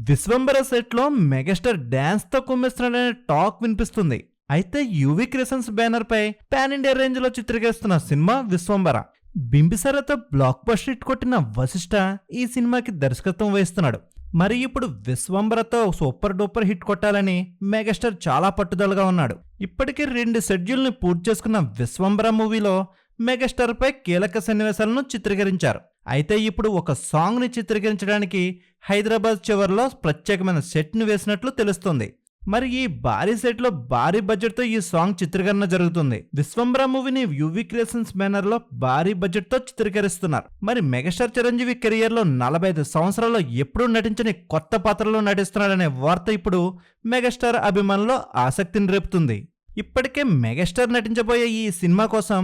Vishwambhara set లో megastar dance తో కుమ్మిస్తున్నాడనే టాక్ వినిపిస్తుంది. అయితే యువి క్రియేషన్స్ బ్యానర్ పై పాన్ ఇండియా రేంజ్ లో చిత్రీకరిస్తున్న సినిమా విశ్వంబర. బింబిసారతో బ్లాక్ బస్టర్ హిట్ కొట్టిన వశిష్ఠ ఈ సినిమాకి దర్శకత్వం వహిస్తున్నాడు. మరి ఇప్పుడు విశ్వంబరతో సూపర్ డూపర్ హిట్ కొట్టాలని మెగాస్టార్ చాలా పట్టుదలగా ఉన్నాడు. ఇప్పటికే 2 షెడ్యూల్ని పూర్తి చేసుకున్న విశ్వంబర మూవీలో మెగాస్టార్ పై కీలక సన్నివేశాలను చిత్రీకరించారు. అయితే ఇప్పుడు ఒక సాంగ్ ని చిత్రీకరించడానికి హైదరాబాద్ చివర్లో ప్రత్యేకమైన సెట్ ని వేసినట్లు తెలుస్తుంది. మరి ఈ భారీ సెట్ లో భారీ బడ్జెట్ తో ఈ సాంగ్ చిత్రీకరణ జరుగుతుంది. విశ్వంబర మూవీని యువి క్రియేషన్స్ బ్యానర్ లో భారీ బడ్జెట్ తో చిత్రీకరిస్తున్నారు. మరి మెగాస్టార్ చిరంజీవి కెరియర్ లో 45 సంవత్సరాల్లో ఎప్పుడూ నటించని కొత్త పాత్రలో నటిస్తున్నాడనే వార్త ఇప్పుడు మెగాస్టార్ అభిమానుల్లో ఆసక్తిని రేపుతుంది. ఇప్పటికే మెగాస్టార్ నటించబోయే ఈ సినిమా కోసం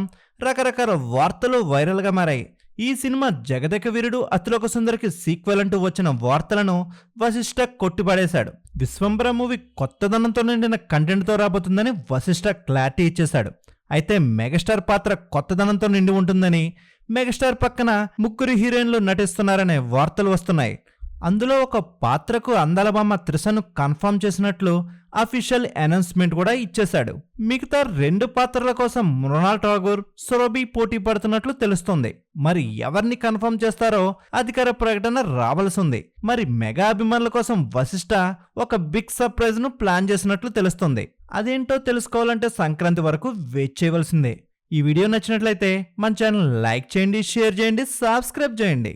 రకరకాల వార్తలు వైరల్ గా మారాయి. ఈ సినిమా జగదేక వీరుడు అతిలోక సుందరికి సీక్వెల్ అంటూ వచ్చిన వార్తలను వశిష్ఠ కొట్టిపడేశాడు. విశ్వంబర మూవీ కొత్తదనంతో నిండిన కంటెంట్ తో రాబోతుందని వశిష్ఠ క్లారిటీ ఇచ్చేశాడు. అయితే మెగాస్టార్ పాత్ర కొత్తదనంతో నిండి ఉంటుందని, మెగాస్టార్ పక్కన 3 హీరోయిన్లు నటిస్తున్నారనే వార్తలు వస్తున్నాయి. అందులో ఒక పాత్రకు అందాల బొమ్మ త్రిషను కన్ఫర్మ్ చేసినట్లు అఫీషియల్ అనౌన్స్మెంట్ కూడా ఇచ్చేశాడు. మిగతా 2 పాత్రల కోసం మృణాల్ ఠాగూర్, సురభి పోటీ పడుతున్నట్లు తెలుస్తోంది. మరి ఎవరిని కన్ఫర్మ్ చేస్తారో అధికార ప్రకటన రావాల్సి ఉంది. మరి మెగా అభిమానుల కోసం వశిష్ఠ ఒక బిగ్ సర్ప్రైజ్ ను ప్లాన్ చేసినట్లు తెలుస్తుంది. అదేంటో తెలుసుకోవాలంటే సంక్రాంతి వరకు వెయిట్ చేయవలసిందే. ఈ వీడియో నచ్చినట్లయితే మన ఛానల్ లైక్ చేయండి, షేర్ చేయండి, సబ్స్క్రైబ్ చేయండి.